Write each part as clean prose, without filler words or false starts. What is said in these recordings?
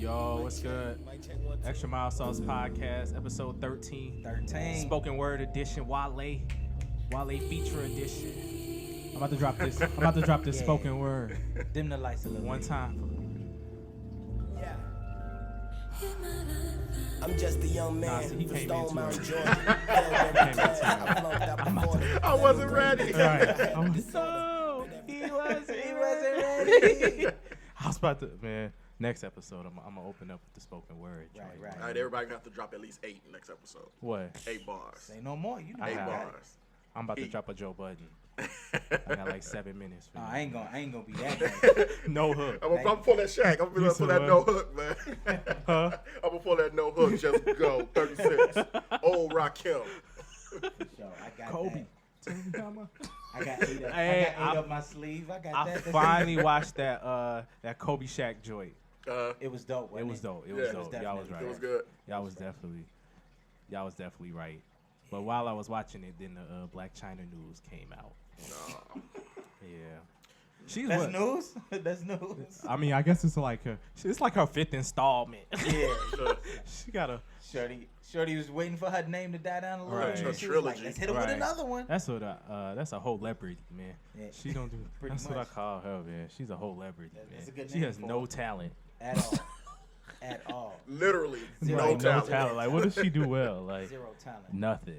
Yo, what's good? Xtra Mild Sauce Podcast, episode 13. Spoken Word Edition, Wale Feature Edition. I'm about to drop this spoken word. Dim the lights a little One bit. time. I'm just a young man he from came Stone into Mountain, it. Georgia. I wasn't ready. So, he wasn't ready. I was about to, man. Next episode, I'm gonna open up with the spoken word. Right. All right, everybody gonna have to drop at least 8 next episode. What? 8 bars. Say no more. You know 8 I got it. bars. I'm about to drop a Joe Budden. I got like 7 minutes. For No, you. I ain't gonna be that. No hook. I'm gonna pull that Shaq. I'm gonna pull that no hook, man. Huh? I'm gonna pull that no hook. Just go 36. Old Rakim. Yo, I got Kobe. that. I got eight up, Hey, I got eight up my sleeve. I got I that. finally watched that Kobe Shaq joint. It was dope. It was dope. It was dope. Y'all was right. It was good. Y'all was definitely right. But while I was watching it, then the Black Chyna news came out. No. Yeah. That's news. That's news. I mean, I guess it's like her 5th installment. Yeah. She got a. Shorty was waiting for her name to die down a little Right. bit. Her She was like, trilogy. let's hit her with another one. That's what that's a whole celebrity, man. Yeah. She don't do. Pretty That's what I much. call her, man. She's a whole celebrity, That's man. a good She name has for no her. talent. At all. At all. Literally. Zero No Like, talent. Like, what does she do well? Like, Zero talent. nothing.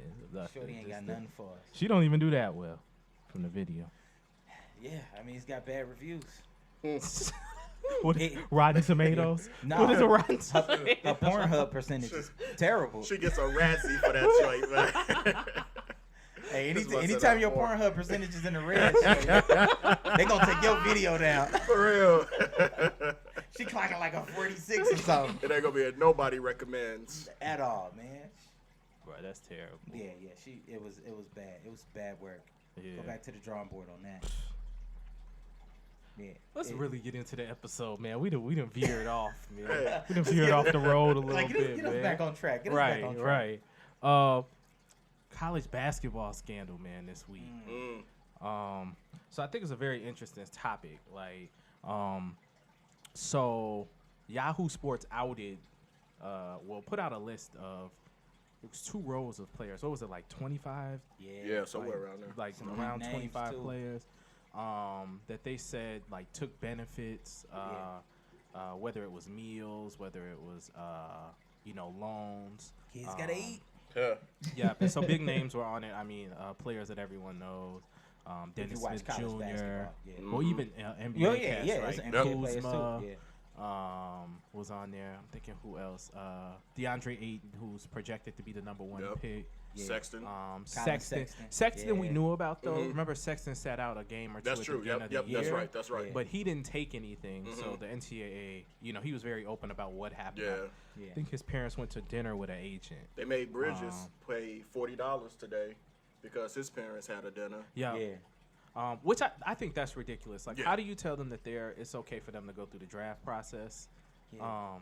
Shorty ain't got nothing for us. She don't even do that well from the video. Yeah, I mean, he's got bad reviews. What, Rotten Tomatoes? Nah. What is a Rotten Her Tomatoes? Pornhub percentage is terrible. She gets a Razzie for that joint, man. Hey, This must anytime set your up for- Pornhub percentage is in the red, they gonna take your video down. For real. She clocking like a 46 or something. It ain't gonna be a nobody recommends. At all, man. Bro, that's terrible. Yeah. It was bad. It was bad work. Yeah. Go back to the drawing board on that. Yeah. Let's really get into the episode, man. We done veered off, man. Hey. We done veered off the road a little like, bit, get us man. back on track. Get us Right, back on track. right. College basketball scandal, man, this week. So I think it's a very interesting topic. Like, so Yahoo Sports outed, put out a list of, it was 2 rows of players. What was it, like 25? Yeah, somewhere around there. Like Some around names, 25 too. players that they said like took benefits, whether it was meals, whether it was loans. Kids gotta eat. Yeah. Yeah, and so big names were on it. I mean, players that everyone knows. If Dennis you watch Smith college Jr. basketball, yeah. Well, even NBA Yeah, cats, there's right? NBA players Kuzma, too. Yeah. was on there. I'm thinking who else? DeAndre Ayton, who's projected to be the number 1 Yep. pick. Yeah. Sexton. Sexton we Yeah. knew about though. Mhm. Remember, Sexton sat out a game or two That's at true. the beginning Yep, of yep, the that's year. right. That's right. Yeah. But he didn't take anything, so Mhm. the NCAA, he was very open about what happened. Yeah. Yeah. I think his parents went to dinner with an agent. They made Bridges pay $40 today because his parents had a dinner. Yeah. Yeah. Which I think that's ridiculous. Like, Yeah. how do you tell them that it's okay for them to go through the draft process, Yeah.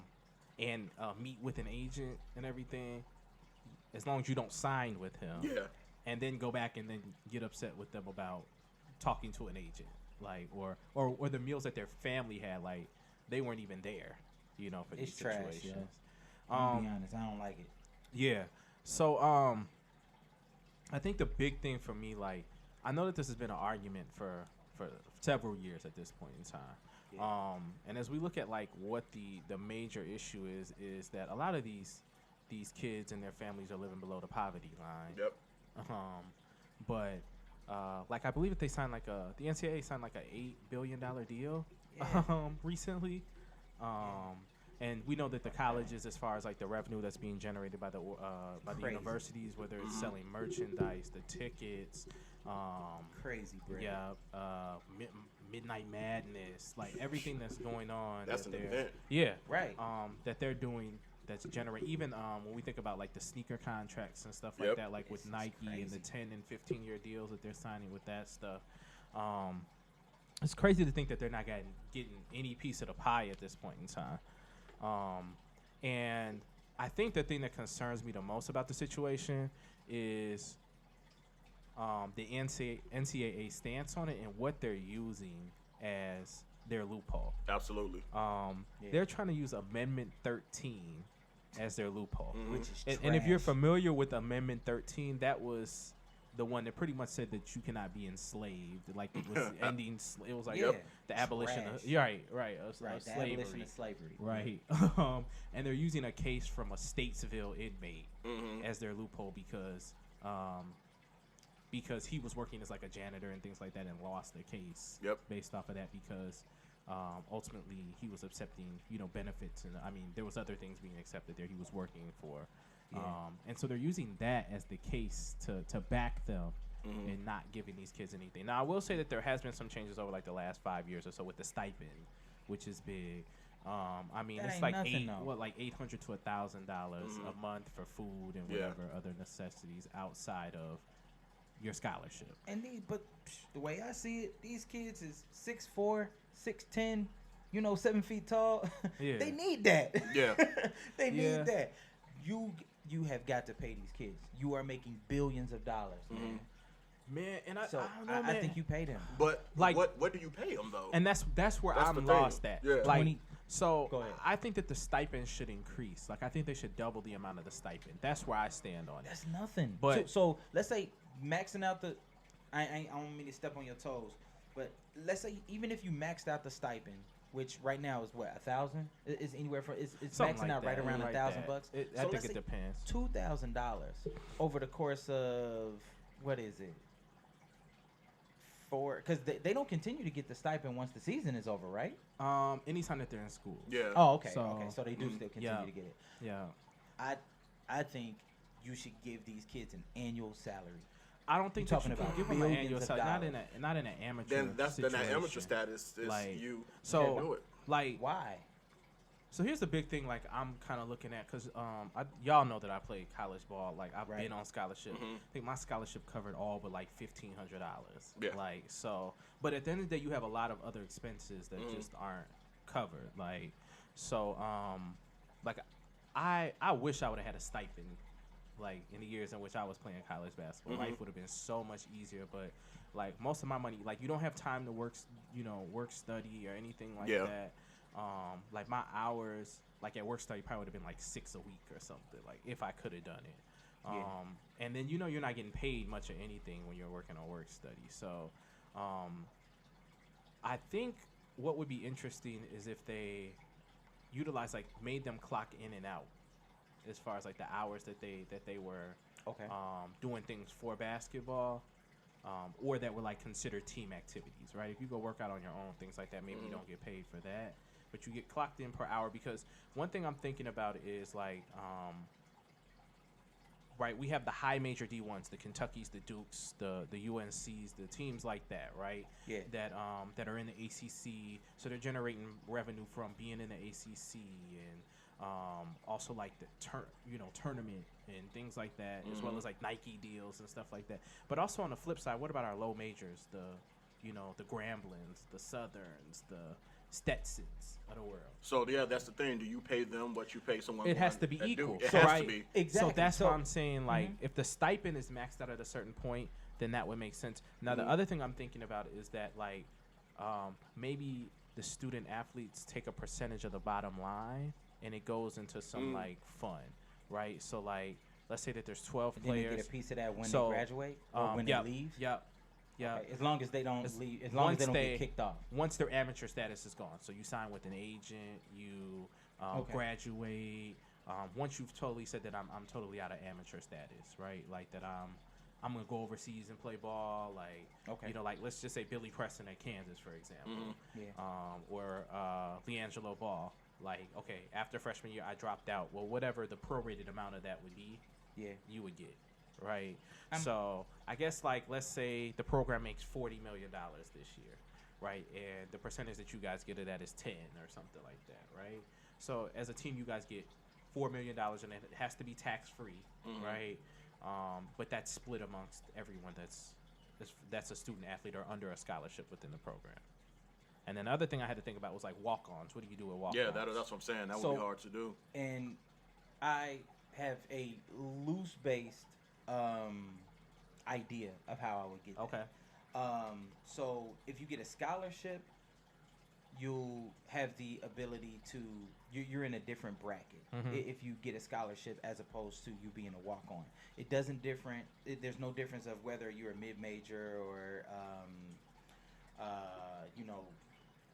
and meet with an agent and everything, as long as you don't sign with him, Yeah. and then go back and then get upset with them about talking to an agent, like or the meals that their family had, like they weren't even there, for these It's trash, situations. I'll be honest, I don't like it. Yeah. So I think the big thing for me, like, I know that this has been an argument for several years at this point in time. Yeah. And as we look at like what the major issue is that a lot of these kids and their families are living below the poverty line. Yep. But like I believe that they signed the NCAA signed like a $8 billion deal recently. And we know that the colleges, as far as like the revenue that's being generated by the universities, whether it's selling merchandise, the tickets, Crazy, bro. yeah, Midnight Madness, like everything that's going on. That's that an they're- event. Yeah, Right. that they're doing. That's generating even when we think about like the sneaker contracts and stuff like Yep. that, like with This is Nike and the crazy. 10 and 15-year deals that they're signing with that stuff. It's crazy to think that they're not getting any piece of the pie at this point in time. And I think the thing that concerns me the most about the situation is the NCAA stance on it and what they're using as their loophole. Absolutely. They're trying to use Amendment 13 as their loophole. Which is And if you're trash. familiar with Amendment 13, that was the one that pretty much said that you cannot be enslaved. Like it was ending. It was like the abolition Trash. of right, of the slavery. abolition of slavery. Right. And they're using a case from a Statesville inmate as their loophole because he was working as like a janitor and things like that and lost the case based off of that because ultimately he was accepting, benefits. And I mean, there was other things being accepted there he was working for. And so they're using that as the case to back them and not giving these kids anything. Now, I will say that there has been some changes over like the last 5 years or so with the stipend, which is big. I mean, That it's ain't like nothing, like $800 to $1,000 a month for food and whatever other necessities outside of your scholarship. And but the way I see it, these kids is 6'4", 6'10", 7 feet tall. Yeah. They need that. Yeah. They need that. You have got to pay these kids. You are making billions of dollars, Man, and I So don't know, man. I think you pay them. But Like- what do you pay them though? And that's where That's the I'm thing. lost at. Yeah. Like, 20 so Go ahead. I think that the stipend should increase. Like, I think they should double the amount of the stipend. That's where I stand on it. That's nothing. But- so let's say maxing out the, I don't mean to step on your toes, but let's say even if you maxed out the stipend, which right now is what, 1,000? Is anywhere from it's Something maxing like out right that, around like $1,000 that. bucks. I So think let's it say depends. $2,000 over the course of what is it? Because they don't continue to get the stipend once the season is over, right? Anytime that they're in school. Yeah. Oh, okay. So- okay. So they do still continue Yeah. to get it. Yeah. I think you should give these kids an annual salary. I don't think You're that you talking can about give them an billions annual of salary. dollars. Not in an amateur. Then that amateur situation. status is Like, you so, can't do it. Like, Why? so here's the big thing. Like, I'm kind of looking at because y'all know that I played college ball. Like, I've Right. been on scholarship. I think my scholarship covered all but like $1,500. Yeah. Like, so, but at the end of the day, you have a lot of other expenses that just aren't covered. Like, so, like, I wish I would have had a stipend. Like in the years in which I was playing college basketball, life would have been so much easier. But like most of my money, like you don't have time to work, study or anything like that. Like my hours, like at work study, probably would have been like 6 a week or something. Like if I could have done it. And then you're not getting paid much of anything when you're working on work study. So, I think what would be interesting is if they utilize made them clock in and out. As far as like the hours that they were doing things for basketball, or that were like considered team activities, right? If you go work out on your own, things like that, maybe you don't get paid for that, but you get clocked in per hour. Because one thing I'm thinking about is like, right, we have the high major D1s, the Kentuckys, the Dukes, the UNCs, the teams like that, right? Yeah. That are in the ACC, so they're generating revenue from being in the ACC and. Also like the tournament and things like that, as well as like Nike deals and stuff like that. But also on the flip side, what about our low majors, the Gramblins, the Southerns, the Stetsons of the world? So yeah, that's the thing. Do you pay them what you pay someone? It has to at be Duke? equal. It So, has right, to be. Exactly. So that's So- what I'm saying. Like, if the stipend is maxed out at a certain point, then that would make sense. Now, the other thing I'm thinking about is that like maybe the student athletes take a percentage of the bottom line, and it goes into some like fun, right? So like, let's say that there's 12 And then players. they get a piece of that when So, they graduate or when yep, they leave. Yep. Okay, as long as they don't As- leave, as long as once they don't they- get kicked off. Once their amateur status is gone, so you sign with an agent, you graduate. Once you've totally said that I'm totally out of amateur status, right? Like that I'm gonna go overseas and play ball. Like like let's just say Billy Preston at Kansas, for example, or LeAngelo Ball. Like, okay, after freshman year I dropped out. Well, whatever the prorated amount of that would be, you would get, right? So I guess like let's say the program makes $40 million this year, right? And the percentage that you guys get of that is 10 or something like that, right? So as a team, you guys get $4 million, and it has to be tax free, right? But that's split amongst everyone that's a student athlete or under a scholarship within the program. And then the other thing I had to think about was like walk-ons. What do you do with walk-ons? Yeah, that's what I'm saying. That would be hard to do. And I have a loose-based idea of how I would get that. Okay. So if you get a scholarship, you'll have the ability to you're in a different bracket if you get a scholarship as opposed to you being a walk-on. It doesn't different. There's no difference of whether you're a mid-major or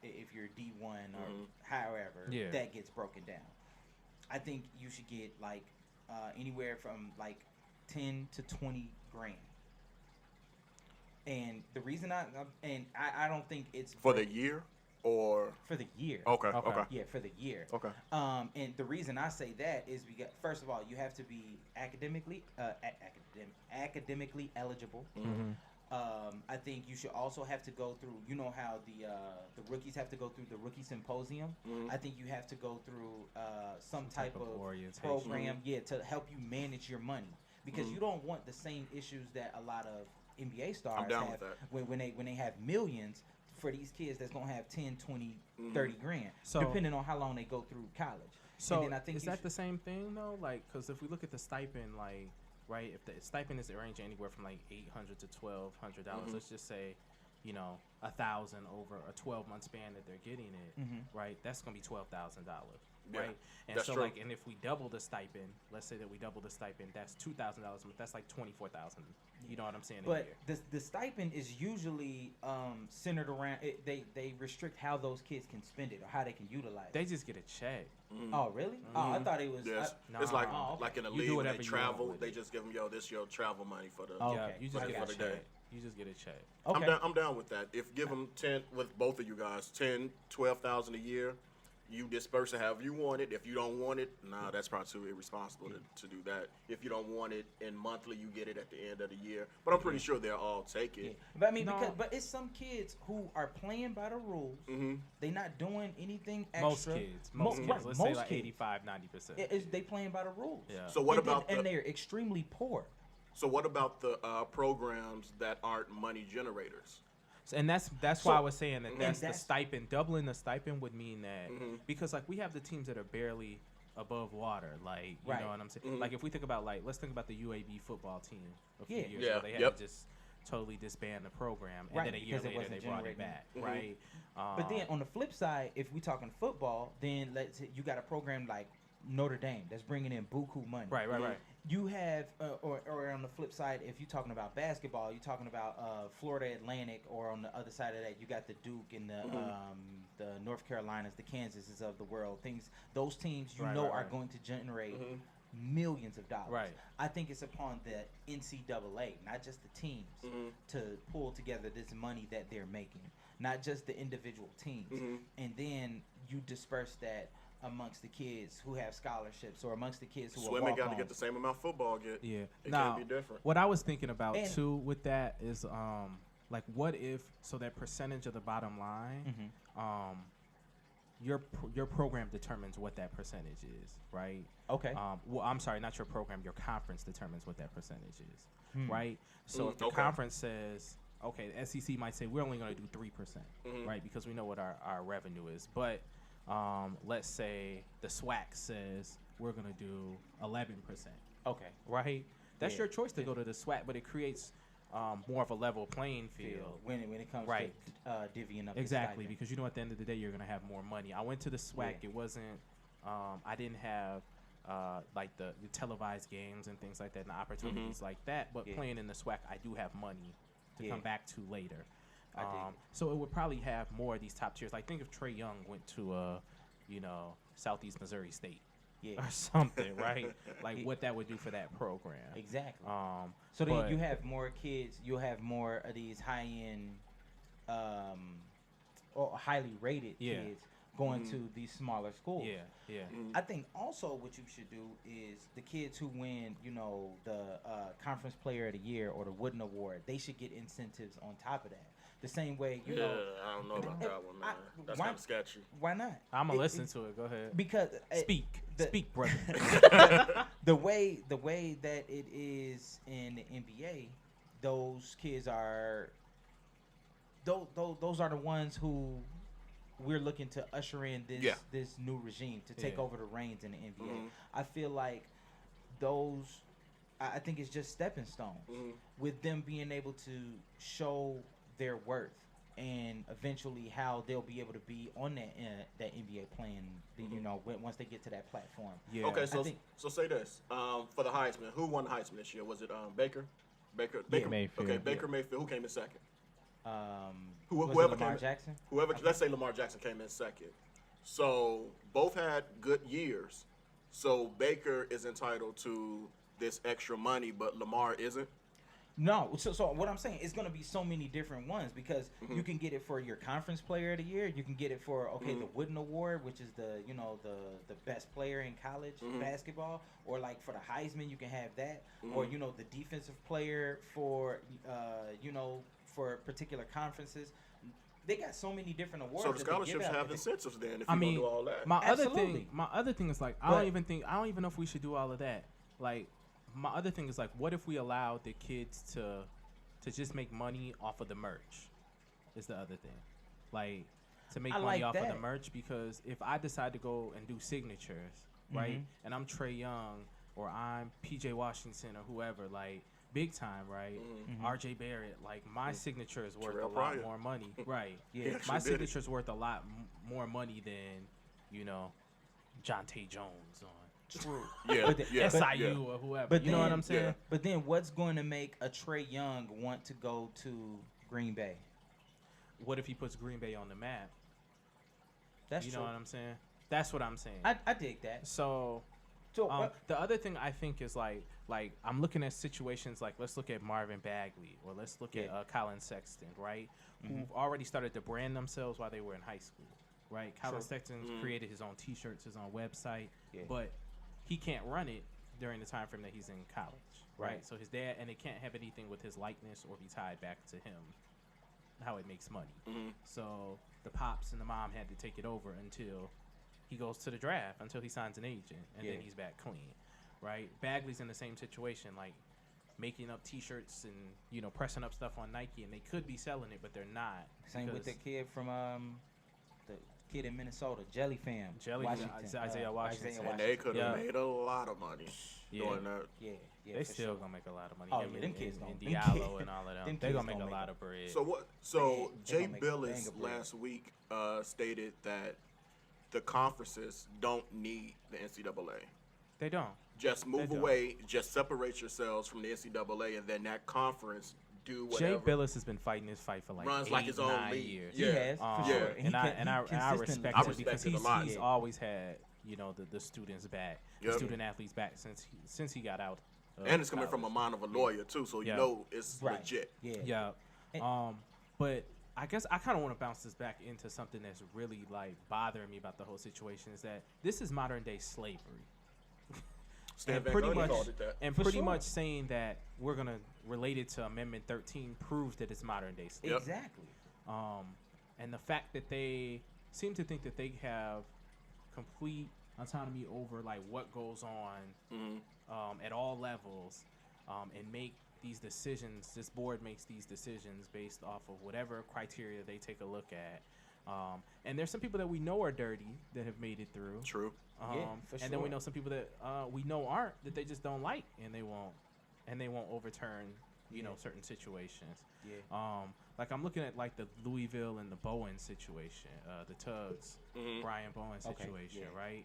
if you're D1 or however that gets broken down. I think you should get like anywhere from like 10 to 20 grand. And the reason I don't think it's for the year or for the year. Okay. Yeah, for the year. Okay. And the reason I say that is because first of all, you have to be academically eligible. I think you should also have to go through. You know how the rookies have to go through the rookie symposium. I think you have to go through some type of program, to help you manage your money because you don't want the same issues that a lot of NBA stars have when they have millions for these kids that's going to have 10, 20, 30 grand, depending on how long they go through college. So and then I think is that the same thing, though? Like, because if we look at the stipend, like, right, if the stipend is ranging anywhere from, like, $800 to $1,200, let's just say, you know, $1,000 over a 12-month span that they're getting it, right, that's going to be $12,000. Right, and that's so true. like, and if we double the stipend, let's say that we double the stipend, that's $2,000 a month. That's like $24,000. You know what I'm saying? But the stipend is usually centered around. They restrict how those kids can spend it or how they can utilize it. They just get a check. Oh really? Oh, I thought it was. Yes. Nah. It's like Okay. like in a You league do when they whatever you travel, want with they it. just give them this your travel money for the. Okay. Yeah, you just I get a got check. you. You just get a check. Okay. I'm down with that. If give them 10 with both of you guys, 10, 12,000 a year. You disperse it however you want it. If you don't want it, that's probably too irresponsible to do that. If you don't want it in monthly, you get it at the end of the year. But I'm pretty sure they'll all take it. Yeah. But I mean, but it's some kids who are playing by the rules. They're not doing anything extra. Most kids. Right, Let's most say like kids. 85-90%. They playing by the rules. Yeah. So what about and they're extremely poor. So what about the programs that aren't money generators? And that's why I was saying that that's the stipend. Doubling the stipend would mean that because like we have the teams that are barely above water, like you know what I'm saying. Like if we think about let's think about the UAB football team a few years ago. They had to just totally disband the program, and then a year later they brought it back, right? But then on the flip side, if we talking football, then let's say you got a program like Notre Dame that's bringing in buku money. Right. You have, or on the flip side, if you're talking about basketball, you're talking about Florida Atlantic, or on the other side of that, you got the Duke and the North Carolinas, the Kansases of the world. Those teams are going to generate millions of dollars. Right. I think it's upon the NCAA, not just the teams, to pull together this money that they're making, not just the individual teams, and then you disperse that amongst the kids who have scholarships or amongst the kids who Swimming are got to get the same amount football get. Yeah. It now, can't be different. What I was thinking about too with that is like what if that percentage of the bottom line your program determines what that percentage is, right? Okay. Well, I'm sorry, not your program, your conference determines what that percentage is, right? So if the okay. conference says, okay, the SEC might say we're only going to do 3%, right? Because we know what our revenue is. But let's say the SWAC says we're going to do 11%. Okay. Right? That's your choice to go to the SWAC, but it creates more of a level playing field when it comes right. to divvying up. Exactly, because you know at the end of the day you're going to have more money. I went to the SWAC. It wasn't I didn't have like the televised games and things like that and the opportunities like that, but playing in the SWAC I do have money to come back to later. So it would probably have more of these top tiers. Like think if Trae Young went to Southeast Missouri State. Or something, right? Like what that would do for that program. Exactly. So then you have more kids. You'll have more of these high-end, or highly rated kids going to these smaller schools. Yeah. I think also what you should do is the kids who win, the Conference Player of the Year or the Wooden Award, they should get incentives on top of that. The same way, I don't know about that one, man. That's kind of sketchy. Why not? I'm gonna listen to it. Go ahead. Because speak, brother. the way that it is in the NBA, those kids are those are the ones who we're looking to usher in this new regime to take over the reins in the NBA. I feel like I think it's just stepping stones with them being able to show their worth and eventually how they'll be able to be on that NBA plan. Once they get to that platform. Yeah. Okay, so say this for the Heisman. Who won the Heisman this year? Was it Baker? Baker Mayfield. Okay, Baker Mayfield. Who came in second? Whoever Lamar Jackson. Let's say Lamar Jackson came in second. So both had good years. So Baker is entitled to this extra money, but Lamar isn't. No, so what I'm saying, it's going to be so many different ones because you can get it for your conference player of the year. You can get it for the Wooden Award, which is the best player in college basketball, or like for the Heisman, you can have that, or the defensive player for for particular conferences. They got so many different awards. So the scholarships have incentives then if I you mean, do all that. My other thing is like I don't even know if we should do all of that. Like my other thing is like, what if we allowed the kids to just make money off of the merch? Is the other thing, like to make money off of the merch? Because if I decide to go and do signatures, right, and I'm Trae Young or I'm PJ Washington or whoever, like big time, right? RJ Barrett, like my signature is worth a lot more money, right? Yeah, my signature is worth a lot more money than Jonte Jones on. True. SIU or whoever. But you know what I'm saying? Yeah. But then what's going to make a Trae Young want to go to Green Bay? What if he puts Green Bay on the map? That's true. You know what I'm saying? That's what I'm saying. I dig that. So the other thing I think is like I'm looking at situations like, let's look at Marvin Bagley or let's look at Colin Sexton, right? Who've already started to brand themselves while they were in high school, right? Colin Sexton created his own T-shirts, his own website, but he can't run it during the time frame that he's in college, right? So his dad, and it can't have anything with his likeness or be tied back to him, how it makes money. So the pops and the mom had to take it over until he goes to the draft, until he signs an agent, and then he's back clean, right? Bagley's in the same situation, like making up T-shirts and pressing up stuff on Nike, and they could be selling it, but they're not. Same with the kid from the kid in Minnesota, Isaiah Washington. And they could have made a lot of money doing that. Yeah, they still gonna make a lot of money. Oh, them kids and Diallo and all of them. They're gonna make a lot of bread. So what? So Jay Billis last week stated that the conferences don't need the NCAA. They don't. Just move away. Just separate yourselves from the NCAA, and then that conference do whatever. Jay Billis has been fighting this fight for like runs 8, like his own 9 league. years. He has, for sure. And I respect it because he's always had the students back, the student athletes back since he got out. And it's coming from a mind of a lawyer too, so you know it's legit. Yeah. But I guess I kind of want to bounce this back into something that's really like bothering me about the whole situation is that this is modern day slavery. And pretty much saying that we're gonna relate it to Amendment 13 proves that it's modern day slavery. Exactly. And the fact that they seem to think that they have complete autonomy over like what goes on at all levels, and make these decisions. This board makes these decisions based off of whatever criteria they take a look at. And there's some people that we know are dirty that have made it through. True. And then we know some people that we know aren't, that they just don't like, and they won't overturn certain situations. Like I'm looking at like the Louisville and the Bowen situation, the Tuggs, Brian Bowen situation, right?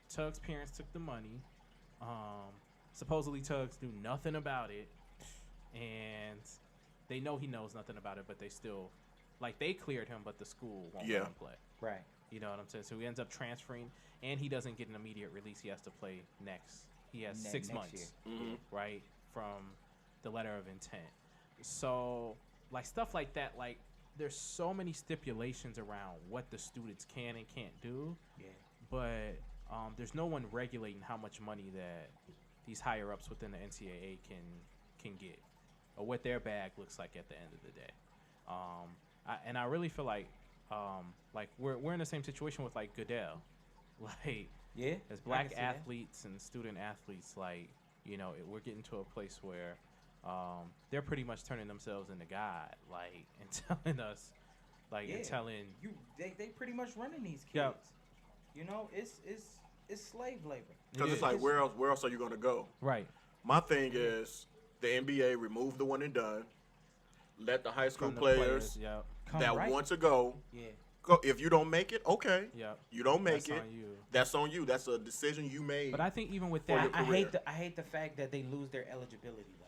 Tuggs' parents took the money. Supposedly Tuggs knew nothing about it, and they know he knows nothing about it, but they still, like, they cleared him, but the school won't let him play. Right. You know what I'm saying? So he ends up transferring, and he doesn't get an immediate release. He has to play next. He has 6 months, right, from the letter of intent. So, like, stuff like that, like, there's so many stipulations around what the students can and can't do. But there's no one regulating how much money that these higher ups within the NCAA can get, or what their bag looks like at the end of the day. I really feel like we're in the same situation with like Goodell, like as black athletes and student athletes, like we're getting to a place where they're pretty much turning themselves into God, like, and telling us, like, and telling you they pretty much running these kids. It's slave labor. Because it's like, where else are you going to go? Right. My thing is, the NBA remove the one and done. Let the high school players want to go. Yeah. Go. If you don't make it, okay. Yep. You don't make it. On you. That's on you. That's a decision you made. But I think even with that, I hate the fact that they lose their eligibility though.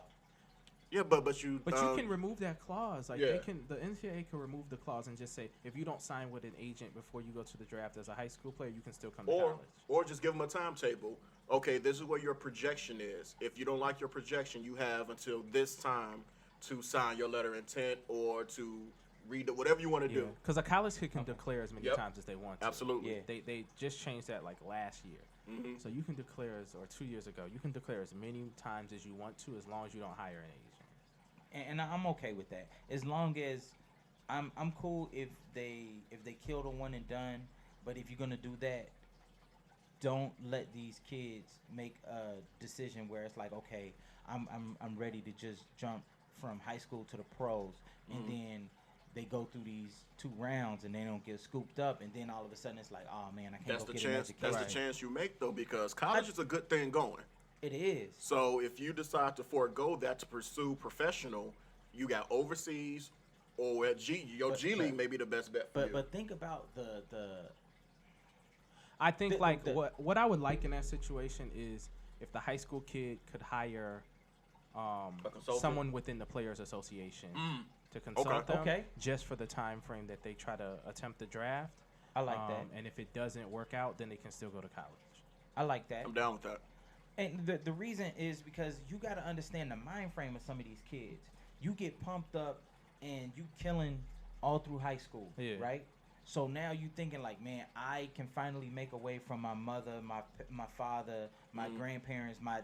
Yeah, but you. But you can remove that clause. Like yeah. the NCAA can remove the clause and just say if you don't sign with an agent before you go to the draft as a high school player, you can still come to college. Or just give them a timetable. Okay, this is what your projection is. If you don't like your projection, you have until this time to sign your letter of intent or to read whatever you want to do. Because a college kid can declare as many times as they want to. Absolutely. Yeah. They just changed that like last year. Mm-hmm. So you can declare or 2 years ago, you can declare as many times as you want to as long as you don't hire an agent. And I'm okay with that. As long as I'm cool if they kill the one and done. But if you're gonna do that, don't let these kids make a decision where it's like, okay, I'm ready to just jump from high school to the pros, and then they go through these 2 rounds and they don't get scooped up, and then all of a sudden it's like, oh man, I can't go get an education. That's the chance you make though, because college is a good thing going. It is. So if you decide to forego that to pursue professional, you got overseas or at G League may be the best bet for you. But think about the I think what I would like in that situation is if the high school kid could hire someone within the Players Association to consult them just for the time frame that they try to attempt the draft. I like that. And if it doesn't work out, then they can still go to college. I like that. I'm down with that. And the reason is because you got to understand the mind frame of some of these kids. You get pumped up and you killing all through high school, right? So now you thinking like, man, I can finally make away from my mother, my father, my grandparents, my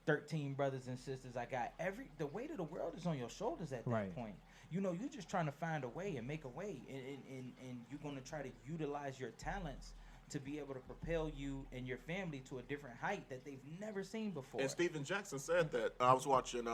13 brothers and sisters. I got the weight of the world is on your shoulders at that point. You know, you're just trying to find a way and make a way, and you're going to try to utilize your talents to be able to propel you and your family to a different height that they've never seen before. And Steven Jackson said that. I was watching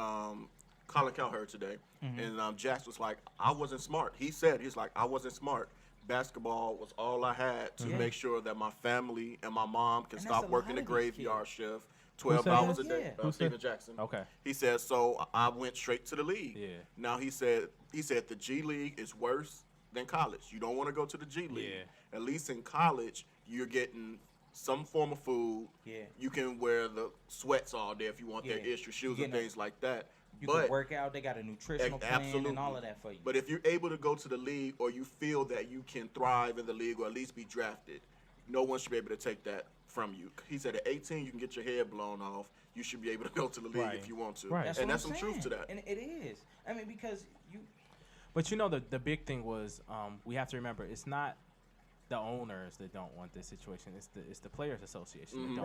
Colin Cowherd today, and Jackson was like, I wasn't smart. He's like, I wasn't smart. Basketball was all I had to make sure that my family and my mom can stop working the graveyard shift 12 hours a day. Steven Jackson. Okay. He said, so I went straight to the league. Yeah. Now he said the G League is worse than college. You don't want to go to the G League. Yeah. At least in college, you're getting some form of food. Yeah. You can wear the sweats all day if you want their extra shoes and things like that. You can work out. They got a nutritional plan and all of that for you. But if you're able to go to the league or you feel that you can thrive in the league or at least be drafted, no one should be able to take that from you. He said at 18, you can get your head blown off. You should be able to go to the league if you want to. Right. And that's some truth to that. And it is. I mean, because you... But you know, the big thing was we have to remember it's not the owners that don't want this situation. It's the Players Association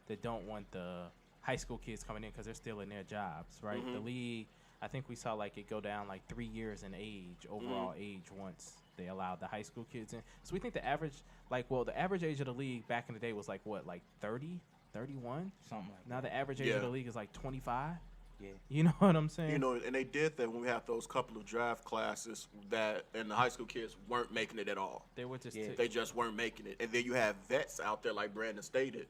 that don't want the high school kids coming in because they're still in their jobs, right? The league, I think we saw like it go down like 3 years in age, overall age, once they allowed the high school kids in. So we think the average age of the league back in the day was like what, like 30, 31? Something like that. Now the average age of the league is like 25. Yeah. You know what I'm saying? You know, and they did that when we had those couple of draft classes and the high school kids weren't making it at all. They were just they just weren't making it. And then you have vets out there like Brandon stated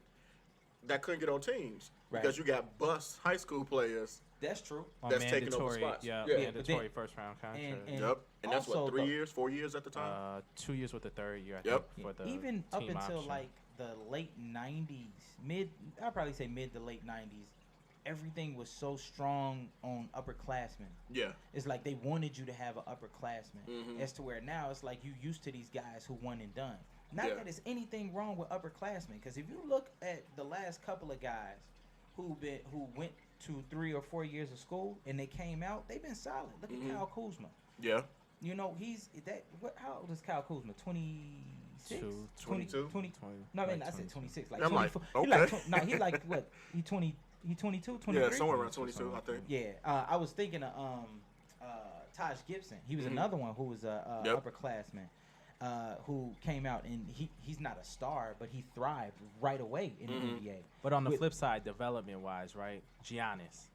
that couldn't get on teams because you got bust high school players. That's true. That's taking over spots. Yeah, mandatory first round contract. And that's what, 3 years, 4 years at the time? 2 years with the third year, I think, for the even team up until option. like the late 90s, I'd probably say mid to late 90s, everything was so strong on upperclassmen. Yeah. It's like they wanted you to have an upperclassman. As to where now it's like you used to these guys who won and done. Not that there's anything wrong with upperclassmen, because if you look at the last couple of guys who went to 3 or 4 years of school and they came out, they've been solid. Look at Kyle Kuzma. Yeah. You know, how old is Kyle Kuzma? 26? 22? 20. No, I mean, I said 26. Like, I'm 24. like, He's like, what? He 22, 23? Yeah, somewhere around 22, I think. Yeah. I was thinking of Taj Gibson. He was another one who was a upperclassman. Who came out, and he's not a star, but he thrived right away in the NBA. But on the flip side, development-wise, right, Giannis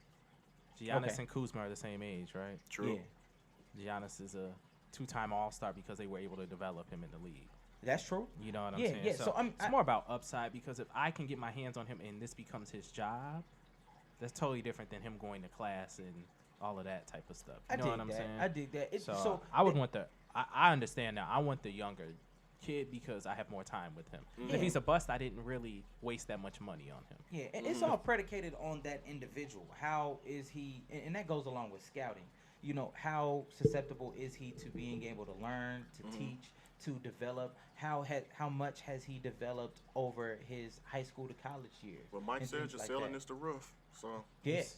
and Kuzma are the same age, right? True. Yeah. Giannis is a 2-time All-Star because they were able to develop him in the league. That's true. You know what I'm saying? Yeah, so it's more about upside, because if I can get my hands on him and this becomes his job, that's totally different than him going to class and all of that type of stuff. You know what I'm saying? I dig that. So I would want the I understand now. I want the younger kid because I have more time with him. If he's a bust, I didn't really waste that much money on him. Yeah, and it's all predicated on that individual. How is he, and that goes along with scouting. You know, how susceptible is he to being able to learn, to teach, to develop? How much has he developed over his high school to college years? Well, Mike said your ceiling is the roof. So yes,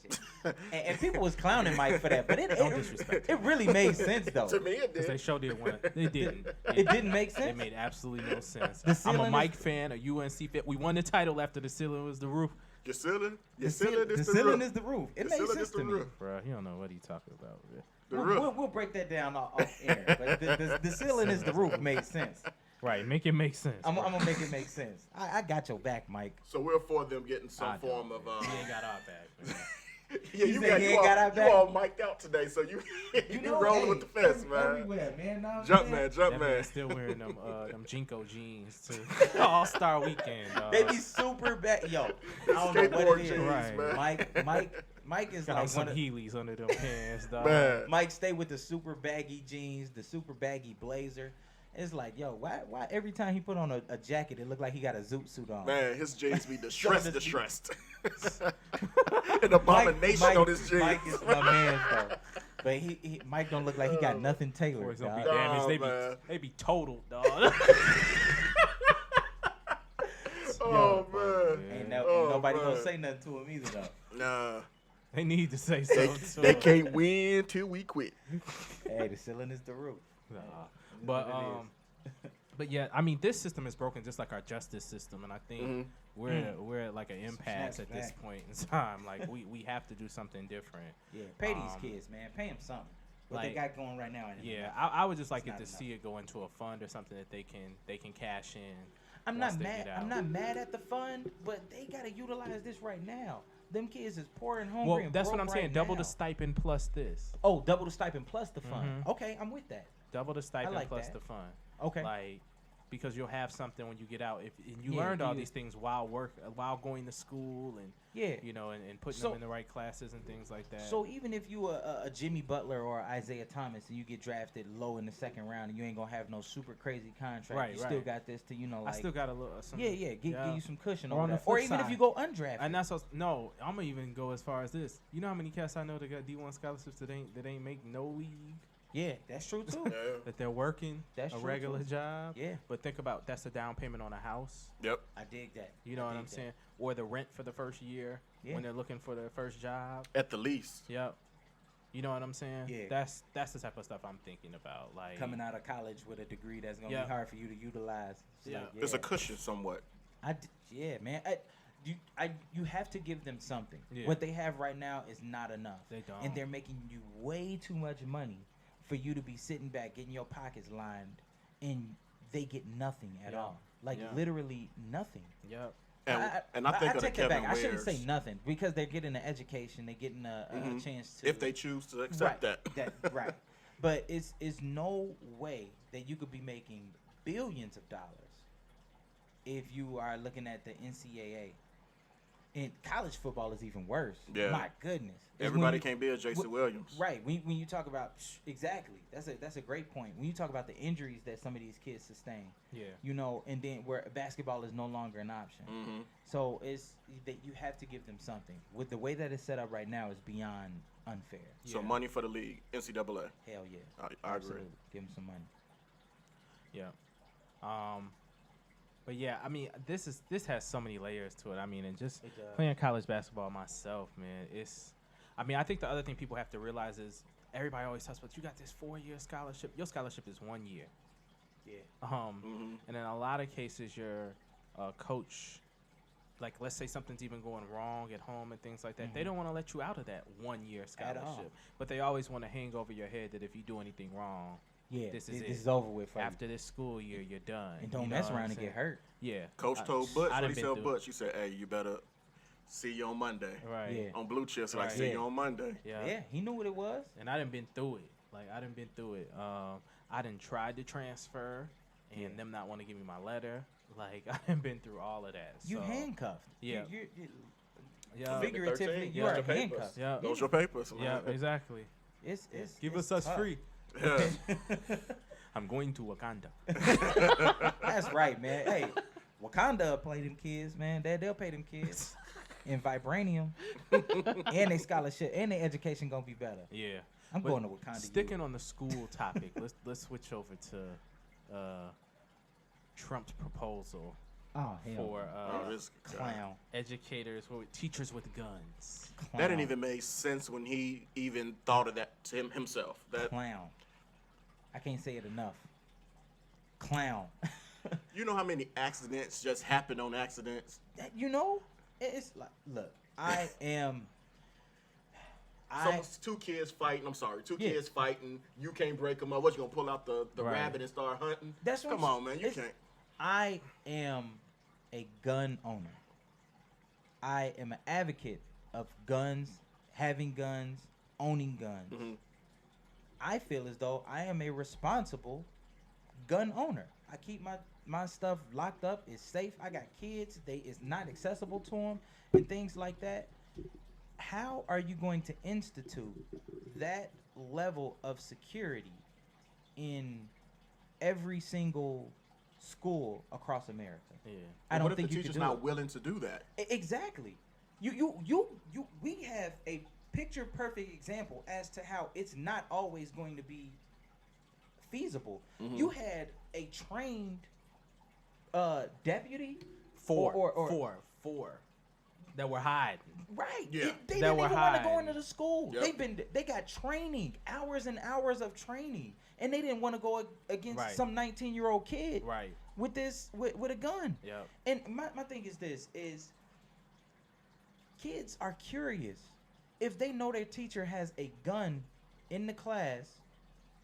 and people was clowning Mike for that, but it really made sense though. To me, it did. They showed it when it didn't. It didn't make sense. It made absolutely no sense. I'm a Mike fan, a UNC fan. We won the title after the ceiling was the roof. Your ceiling is the roof. It made sense to me. Bro, you don't know what he's talking about. We'll break that down off air. But the ceiling is the roof made sense. Right, make it make sense. I'm gonna make it make sense. I got your back, Mike. So we're for them getting some form of. He ain't got our back, man. Yeah, you got our back. You all mic'd out today, so you rolling with the fence, man. Everywhere, man. Jump man. Still wearing them Jinko jeans to All-Star Weekend. They be super bad. Yo, I don't know what it is. Jeans, right. Mike is got like some one Heelys under them pants, dog. Man. Mike stay with the super baggy jeans, the super baggy blazer. It's like, yo, why every time he put on a jacket, it look like he got a zoot suit on? Man, his jeans be distressed. An abomination on his jeans. Mike is my man, though. But Mike don't look like he got nothing tailored. Boys don't dog. be damaged. They be totaled, dog. Oh, man. Ain't nobody gonna say nothing to him either, though. Nah. They need to say so. They can't win till we quit. Hey, the ceiling is the roof. Nah. But yeah, I mean, this system is broken just like our justice system, and I think we're at like an impasse at this point in time. Like we have to do something different. Yeah, pay these kids, man. Pay them something. What they got going right now. I would just like it to see it go into a fund or something that they can cash in. I'm not mad. I'm not mad at the fund, but they gotta utilize this right now. Them kids is poor and hungry. Well, that's what I'm saying. Double the stipend plus this. Oh, double the stipend plus the fund. Okay, I'm with that. Double the stipend plus the fund. Okay. Like, because you'll have something when you get out. And you learned all these things while going to school and and putting them in the right classes and things like that. So even if you a Jimmy Butler or Isaiah Thomas and you get drafted low in the second round and you ain't gonna have no super crazy contract, you still got this to like. I still got a little. Give you some cushion or over that. Or even if you go undrafted. And that's no. I'm gonna even go as far as this. You know how many cats I know that got D1 scholarships that ain't make no league. Yeah, that's true too. That they're working a regular job. Yeah. But think about that's a down payment on a house. Yep. I dig that. You know what I'm saying? Or the rent for the first year when they're looking for their first job. At the least. Yep. You know what I'm saying? Yeah. That's the type of stuff I'm thinking about. Like coming out of college with a degree that's gonna be hard for you to utilize. It's a cushion somewhat. Man. You have to give them something. Yeah. What they have right now is not enough. They don't. And they're making you way too much money for you to be sitting back, getting your pockets lined, and they get nothing at all. Like literally nothing. Yep. And I think I take Kevin that back. Wares, I shouldn't say nothing because they're getting an education. They're getting a chance to. If they choose to accept that. Right. But it's no way that you could be making billions of dollars if you are looking at the NCAA. And college football is even worse. Yeah. My goodness. Everybody can't be a Jason Williams. Right. When you talk about exactly, that's a great point. When you talk about the injuries that some of these kids sustain. Yeah. And then where basketball is no longer an option. Mm-hmm. So it's that you have to give them something. With the way that it's set up right now is beyond unfair. So money for the league, NCAA. Hell yeah. I agree. Give them some money. Yeah. But yeah, I mean, this has so many layers to it. I mean, and just playing college basketball myself, man, I think the other thing people have to realize is everybody always talks about you got this 4-year scholarship. Your scholarship is 1 year. Yeah. And in a lot of cases, your coach, like let's say something's even going wrong at home and things like that, they don't want to let you out of that 1-year scholarship. But they always want to hang over your head that if you do anything wrong. Yeah, this is over with. After this school year, you're done. And don't mess around and get hurt. Yeah. Coach told Butch, when he told Butch, he said, hey, you better see you on Monday. Right. Yeah. On Blue Chips, see you on Monday. Yeah, he knew what it was. And I done been through it. I done tried to transfer and them not want to give me my letter. Like, I done been through all of that. You handcuffed. Yeah. Figuratively, you are handcuffed. Yeah. Those your papers. Yeah, exactly. It's give us tough. free. Yeah. I'm going to Wakanda. That's right, man. Hey, Wakanda play them kids, man. They'll pay them kids in vibranium, and they scholarship and their education gonna be better. Yeah, I'm going to Wakanda. Sticking on the school topic, let's switch over to Trump's proposal for clown educators, teachers with guns. Clown. That didn't even make sense when he even thought of that to himself. That clown. I can't say it enough. Clown. You know how many accidents just happen on accidents? You know, it's like, look, I am. Two kids fighting. I'm sorry, two kids fighting. You can't break them up. What, you gonna pull out the rabbit and start hunting? That's what Come on, man. You can't. I am a gun owner. I am an advocate of guns, having guns, owning guns. Mm-hmm. I feel as though I am a responsible gun owner. I keep my stuff locked up. It's safe. I got kids. It's not accessible to them and things like that. How are you going to institute that level of security in every single school across America? Yeah. I don't what if think the you teacher's can do not it. willing to do that? Exactly. We have a picture perfect example as to how it's not always going to be feasible. Mm-hmm. You had a trained deputy four that were hiding. Right. Yeah. They didn't even want to go into the school. Yep. They got training, hours and hours of training, and they didn't want to go against some 19-year-old kid with a gun. Yep. And my thing is this is kids are curious. If they know their teacher has a gun in the class,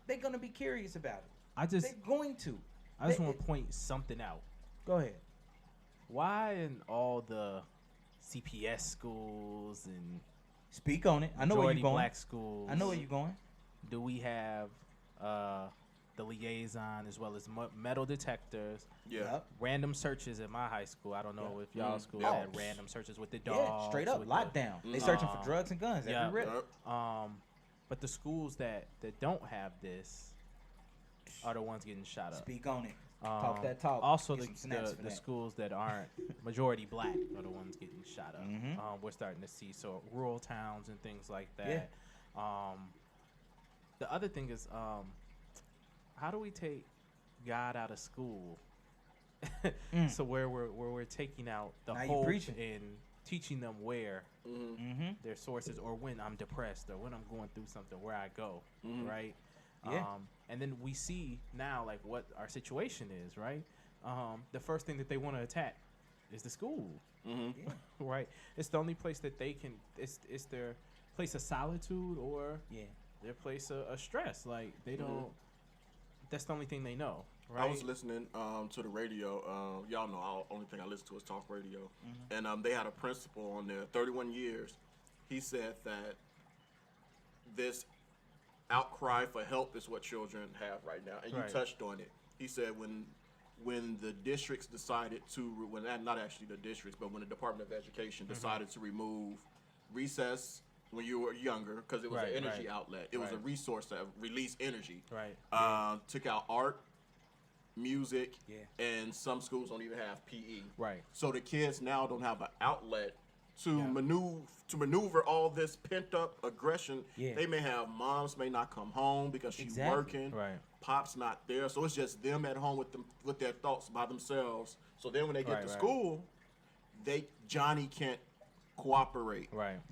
they're gonna be curious about it. They're going to. I just want to point something out. Go ahead. Why in all the CPS schools and speak on it? I know where you're going. Black schools. I know where you're going. Do we have the liaison as well as metal detectors? Yeah. Yep. Random searches at my high school. I don't know if y'all school had random searches with the dogs. Yeah, straight up lockdown. They searching for drugs and guns every rip. But the schools that don't have this are the ones getting shot up. Speak on it. Talk that talk. Also, the schools that aren't majority black are the ones getting shot up. Mm-hmm. We're starting to see rural towns and things like that. Yeah. The other thing is, how do we take God out of school? So where we're taking out the hope and teaching them where their sources, or when I'm depressed or when I'm going through something, where I go, right? Yeah. And then we see now like what our situation is, right? The first thing that they want to attack is the school, right? It's the only place that they can. It's their place of solitude or their place of stress. Like they don't. That's the only thing they know. Right? I was listening to the radio. Y'all know, only thing I listen to is talk radio. And they had a principal on there, 31 years. He said that this outcry for help is what children have right now. And you touched on it. He said when the districts decided to, not actually the districts, but when the Department of Education decided to remove recess when you were younger, because it was an energy outlet. It was a resource that released energy. Took out art, music, and some schools don't even have PE. So the kids now don't have an outlet to maneuver all this pent up aggression. They may have moms may not come home because she's working. Pop's not there, so it's just them at home with their thoughts by themselves. So then when they get to school, Johnny can't cooperate.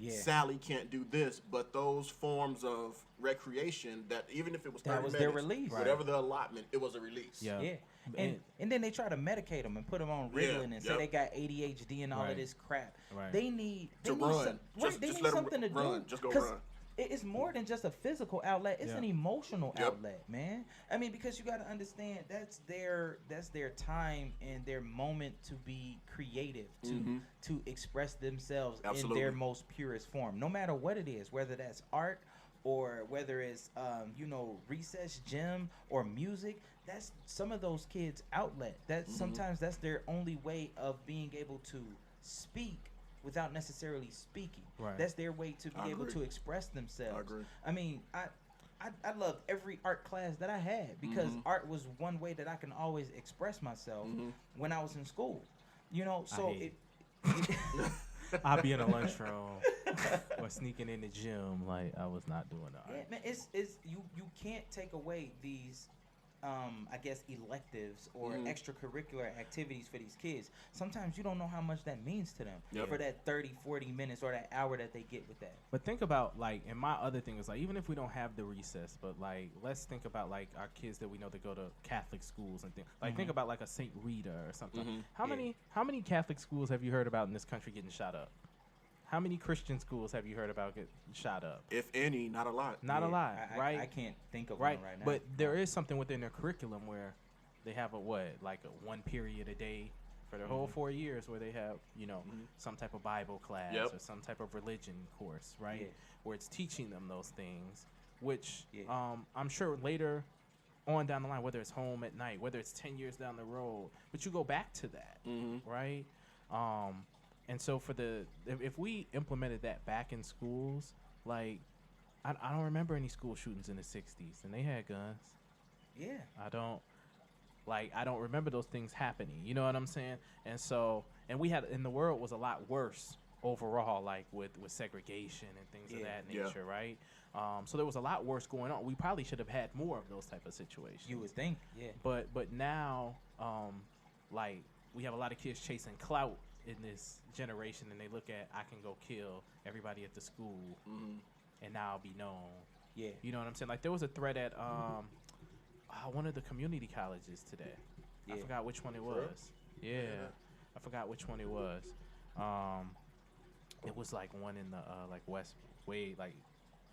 Sally can't do this, but those forms of recreation that even if it was 30 that was minutes, their release, whatever the allotment, it was a release. And then they try to medicate them and put them on Ritalin and say they got ADHD and all of this crap. They need to run. They need something to do. Just go run. It's more than just a physical outlet. It's an emotional outlet, man. I mean, because you got to understand that's their time and their moment to be creative, to express themselves in their most purest form, no matter what it is, whether that's art or whether it's recess gym or music. That's some of those kids' outlet. That's sometimes that's their only way of being able to speak without necessarily speaking. That's their way to be able to express themselves. I agree. I mean, I loved every art class that I had because art was one way that I can always express myself when I was in school. You know, so I'll be in a lunchroom or sneaking in the gym like I was not doing that. Yeah, man, it's you can't take away these I guess electives or extracurricular activities for these kids. Sometimes you don't know how much that means to them for that 30, 40 minutes or that hour that they get with that. But think about, like, and my other thing is, like, even if we don't have the recess, but, like, let's think about, like, our kids that we know that go to Catholic schools and things. Like, think about, like, a St. Rita or something. How many Catholic schools have you heard about in this country getting shot up? How many Christian schools have you heard about getting shot up? If any, not a lot. Not a lot, right? I can't think of one right now. But there is something within their curriculum where they have a one period a day for their whole 4 years where they have, you know, some type of Bible class or some type of religion course, right? Yeah. Where it's teaching them those things, which I'm sure later on down the line, whether it's home at night, whether it's 10 years down the road, but you go back to that, right? And so if we implemented that back in schools, like, I don't remember any school shootings in the 60s, and they had guns. Yeah. I don't remember those things happening. You know what I'm saying? And so, and the world was a lot worse overall, like with segregation and things of that nature, right? So there was a lot worse going on. We probably should have had more of those type of situations. You would think, yeah. But now, like, we have a lot of kids chasing clout in this generation, and they look at, I can go kill everybody at the school, and now I'll be known. Yeah. You know what I'm saying? Like, there was a threat at one of the community colleges today. I forgot which one it was. Yeah. I forgot which one it was. It was like one in the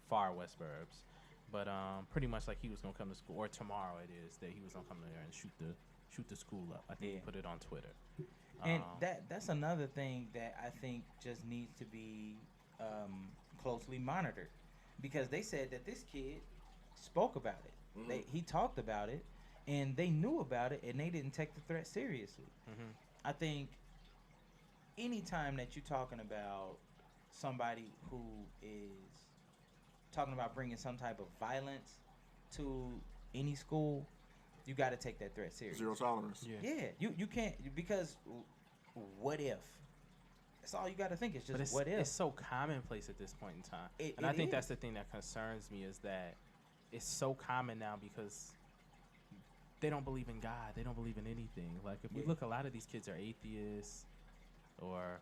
far west burbs. But pretty much like he was gonna come to school, or tomorrow it is that he was gonna come there and shoot the school up. I think he put it on Twitter. And that's another thing that I think just needs to be closely monitored, because they said that this kid spoke about it. He talked about it, and they knew about it, and they didn't take the threat seriously. I think anytime that you're talking about somebody who is talking about bringing some type of violence to any school, you got to take that threat seriously. Zero tolerance. Yeah, you can't, because what if? That's all you got to think. It's just what if. It's so commonplace at this point in time. And I think that's the thing that concerns me, is that it's so common now because they don't believe in God. They don't believe in anything. Like, if we look, a lot of these kids are atheists, or,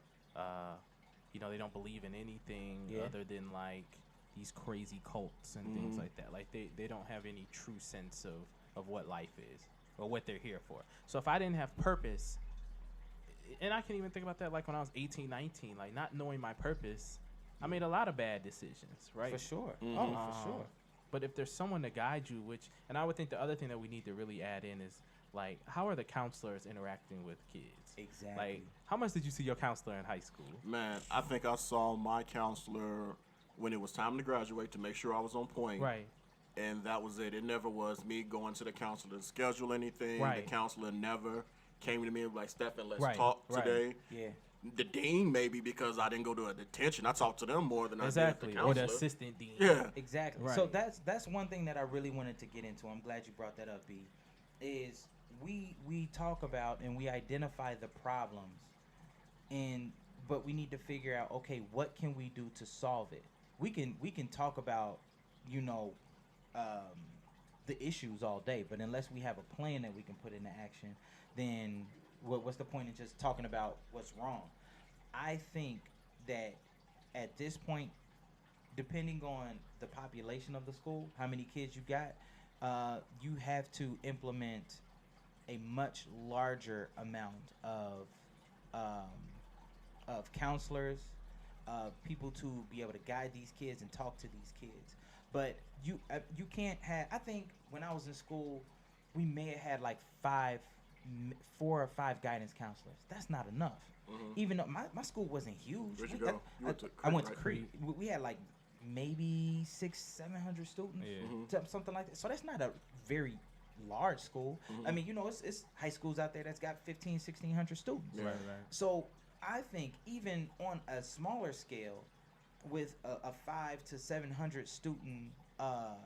you know, they don't believe in anything other than, like, these crazy cults and things like that. Like, they don't have any true sense of what life is or what they're here for. So if I didn't have purpose, and I can even think about that, like, when I was 18, 19, like, not knowing my purpose, I made a lot of bad decisions, right? For sure. For sure. But if there's someone to guide you, and I would think the other thing that we need to really add in is, like, how are the counselors interacting with kids? Exactly. Like, how much did you see your counselor in high school? Man, I think I saw my counselor when it was time to graduate to make sure I was on point. Right. And that was it. It never was me going to the counselor to schedule anything. Right. The counselor never came to me and was like, Stephen, let's talk today. Yeah. The dean, maybe, because I didn't go to a detention. I talked to them more than I did the counselor. Or the assistant dean. Yeah. Exactly. Right. So that's one thing that I really wanted to get into. I'm glad you brought that up, B. Is we talk about and we identify the problems, but we need to figure out, okay, what can we do to solve it? We can talk about, you know, the issues all day, but unless we have a plan that we can put into action, then what's the point in just talking about what's wrong? I think that at this point, depending on the population of the school, how many kids you got, you have to implement a much larger amount of counselors, people to be able to guide these kids and talk to these kids. But you can't have. I think when I was in school, we may have had like 4 or 5 guidance counselors. That's not enough. Even though my school wasn't huge. Where'd you go? I went to Crete. We had like maybe 600-700 students, something like that. So that's not a very large school. I mean, you know, it's high schools out there that's got 1,500-1,600 students. Right. So I think even on a smaller scale, with a 500 to 700 student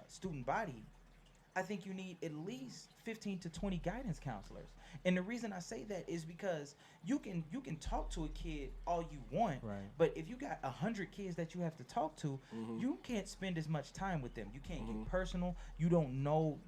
student body, I think you need at least 15 to 20 guidance counselors. And the reason I say that is because you can talk to a kid all you want, right. but if you got 100 kids that you have to talk to, you can't spend as much time with them. You can't get personal. You don't know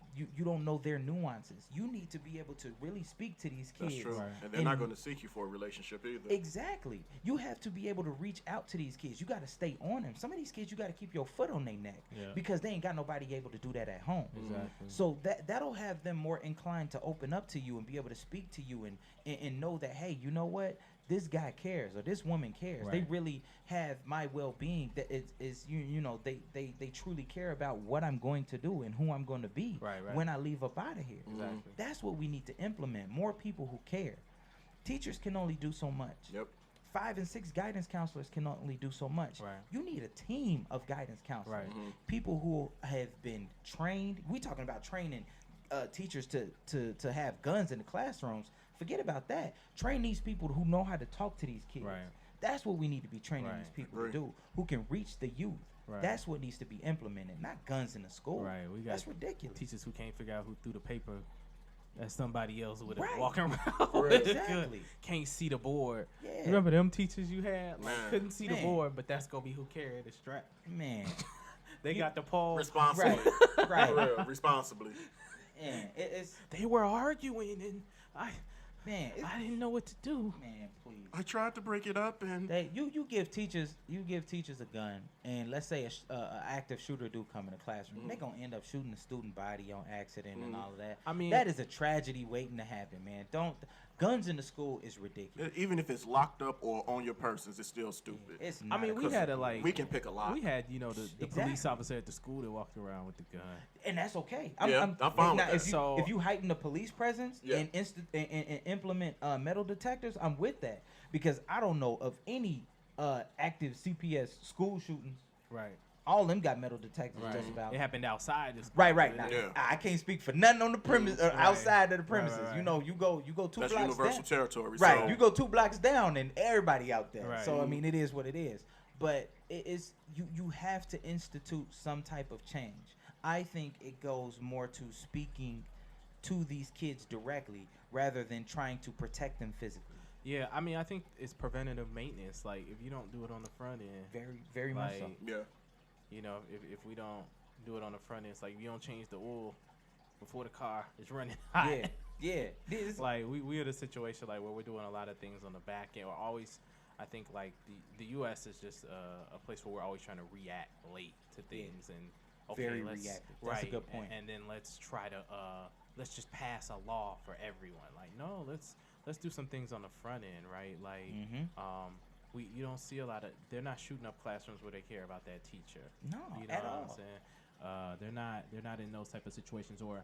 their nuances. You need to be able to really speak to these kids. That's true. Right. And they're not going to seek you for a relationship either. Exactly. You have to be able to reach out to these kids. You got to stay on them. Some of these kids, you got to keep your foot on their neck because they ain't got nobody able to do that at home. Exactly. So that'll have them more inclined to open up to you and be able to speak to you and know that, hey, you know what? This guy cares or this woman cares. Right. They really have my well-being. That is they truly care about what I'm going to do and who I'm going to be when I leave up out of here. Exactly. That's what we need to implement. More people who care. Teachers can only do so much. Yep. 5 and 6 guidance counselors can only do so much. Right. You need a team of guidance counselors. Right. People who have been trained. We talking about training teachers to have guns in the classrooms. Forget about that. Train these people who know how to talk to these kids. Right. That's what we need to be training these people to do, who can reach the youth. Right. That's what needs to be implemented, not guns in the school. Right. We got That's ridiculous. teachers who can't figure out who threw the paper at somebody else with Right. it walking around. Right. Exactly. Can't see the board. Yeah. Remember them teachers you had? Like, Man. couldn't see the Man. board, but that's gonna be who carried the strap. Man. They got the pole. Responsibly. Right. For real, responsibly. And it's They were arguing, and I didn't know what to do. man, please. I tried to break it up, and You give teachers a gun, and let's say a active shooter do come in the classroom, they're gonna end up shooting the student body on accident and all of that. I mean, that is a tragedy waiting to happen, man. Guns in the school is ridiculous. even if it's locked up or on your persons, it's still stupid. It's I not. mean, we had we can pick a lock. We had, the police Exactly. officer at the school that walked around with the gun. and that's okay. I'm fine with now, that. If you heighten the police presence Yeah. and implement metal detectors, I'm with that, because I don't know of any active CPS school shootings. Right. All of them got metal detectors just about. It happened outside. The school. Right. Now, Yeah. I can't speak for nothing on the premise or outside of the premises. right. You know, you go 2 That's blocks universal down. territory. Right, So you go 2 blocks down and everybody out there. Right. So I mean, it is what it is. But it is you have to institute some type of change. I think it goes more to speaking to these kids directly rather than trying to protect them physically. Yeah, I mean, I think it's preventative maintenance. Like, if you don't do it on the front end, Very, very much so. yeah. If we don't do it on the front end, it's like you don't change the oil before the car is running hot. Yeah. This, Like, we are in a situation like where we're doing a lot of things on the back end. We're always, I think, like the U.S. is just a place where we're always trying to react late to things and very let's, reactive. That's a good point. And then let's try to let's just pass a law for everyone. Like, no, let's do some things on the front end, right? Like, you don't see a lot of, they're not shooting up classrooms where they care about that teacher. No, You know at what all. I'm saying? They're not in those type of situations, or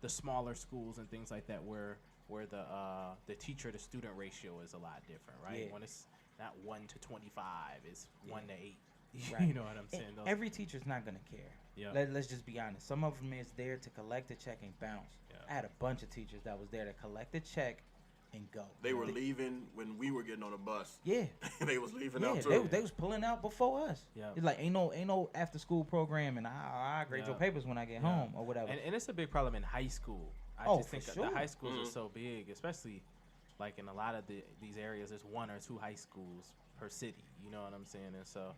the smaller schools and things like that where the teacher to student ratio is a lot different, right? Yeah. When it's not 1 to 25, it's 1 to 8. Right. You know what I'm saying? And every teacher's not gonna care. Yeah. Let's just be honest. Some of them is there to collect a check and bounce. Yeah. I had a bunch of teachers that was there to collect a check and go. They were leaving when we were getting on a bus. Yeah. They was leaving Yeah, out too. they was pulling out before us. Yeah. It's like ain't no after school program, and I grade your papers when I get home or whatever. And it's a big problem in high school. I just think for the sure. high schools are so big, especially like in a lot of these areas. There's 1 or 2 high schools per city. You know what I'm saying? And so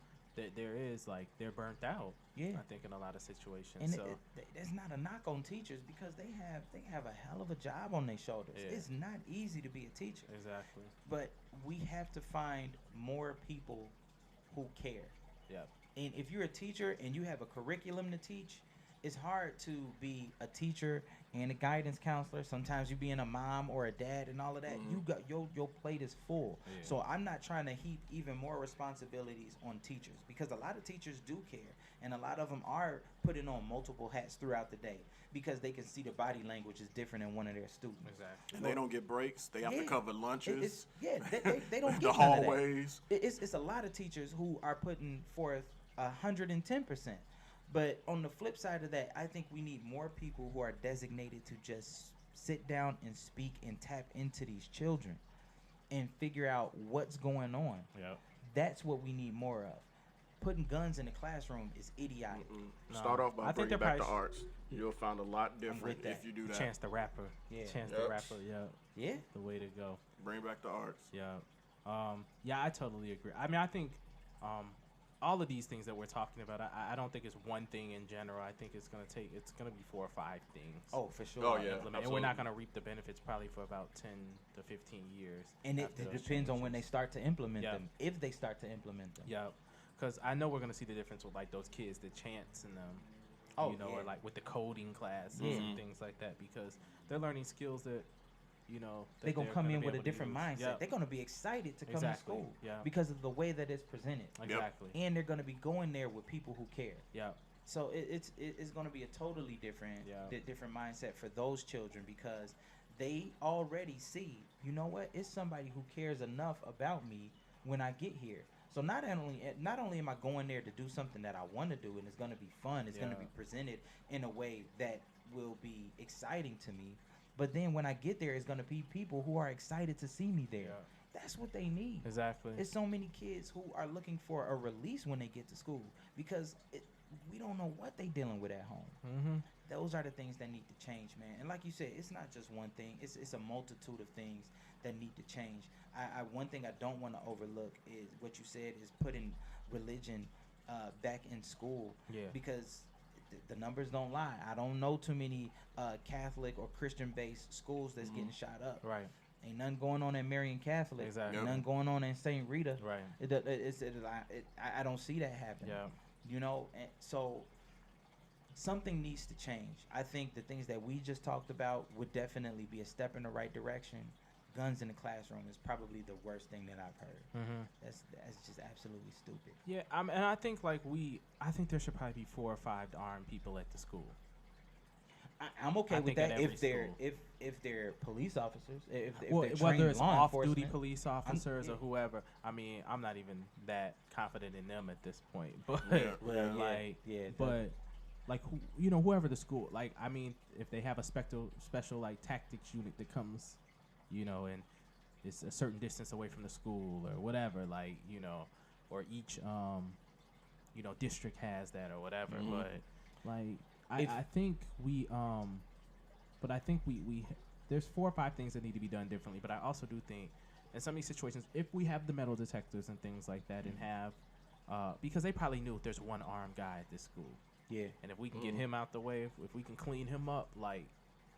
there is, like, they're burnt out. Yeah. I think in a lot of situations. And So there's not a knock on teachers because they have a hell of a job on their shoulders. Yeah. It's not easy to be a teacher. exactly. But we have to find more people who care. Yeah. And if you're a teacher and you have a curriculum to teach, it's hard to be a teacher and a guidance counselor. Sometimes you being a mom or a dad and all of that. You got your plate is full. Yeah. So I'm not trying to heap even more responsibilities on teachers, because a lot of teachers do care, and a lot of them are putting on multiple hats throughout the day because they can see the body language is different in one of their students. Exactly. And they don't get breaks. They have to Yeah. cover lunches. They don't get the none hallways. of that. It's a lot of teachers who are putting forth 110%. But on the flip side of that, I think we need more people who are designated to just sit down and speak and tap into these children and figure out what's going on. Yeah. That's what we need more of. putting guns in the classroom is idiotic. No. Start off by bringing back the arts. You'll find a lot different if you do that. Chance the Rapper. Yeah. Chance the Rapper, Yeah. The way to go. Bring back the arts. Yeah. Yeah, I totally agree. I mean, I think all of these things that we're talking about, I don't think it's one thing in general. I think it's going to be 4 or 5 things. Oh, for sure. Oh, yeah. Absolutely. And we're not going to reap the benefits probably for about 10 to 15 years. And it depends on when they start to implement them, if they start to implement them. Yeah. Because I know we're going to see the difference with, like, those kids, the Chance and them. Or like with the coding classes and things like that, because they're learning skills that, they're going to come in with a different mindset. Yep. They're going to be excited to come to school because of the way that it's presented. Exactly. And they're going to be going there with people who care. Yeah. So it's going to be a totally different mindset for those children, because they already see, you know what, it's somebody who cares enough about me when I get here. So not only am I going there to do something that I want to do and it's going to be fun, it's going to be presented in a way that will be exciting to me, but then when I get there, it's going to be people who are excited to see me there. Yeah. That's what they need. Exactly. There's so many kids who are looking for a release when they get to school because we don't know what they're dealing with at home. Mm-hmm. Those are the things that need to change, man. And like you said, it's not just one thing. It's a multitude of things that need to change. One thing I don't want to overlook is what you said is putting religion back in school. Yeah. Because the numbers don't lie. I don't know too many Catholic or Christian-based schools that's getting shot up. Right. Ain't nothing going on at Marian Catholic. Exactly. Ain't nothing going on in St. Rita. Right. I don't see that happening. Yeah. And so something needs to change. I think the things that we just talked about would definitely be a step in the right direction. Guns in the classroom is probably the worst thing that I've heard. Mm-hmm. That's just absolutely stupid. Yeah, and I think I think there should probably be 4 or 5 armed people at the school. I'm okay with that if they're police officers, if they're whether it's off-duty enforcement. police officers or whoever. I mean, I'm not even that confident in them at this point. But whoever the school, like, I mean, if they have a special like tactics unit that comes, and it's a certain distance away from the school or whatever, like, or each district has that or whatever. Mm-hmm. But like. I think we there's 4 or 5 things that need to be done differently. But I also do think in some of these situations, if we have the metal detectors and things like that, and have because they probably knew there's one armed guy at this school. Yeah. And if we can get him out the way, if we can clean him up, like,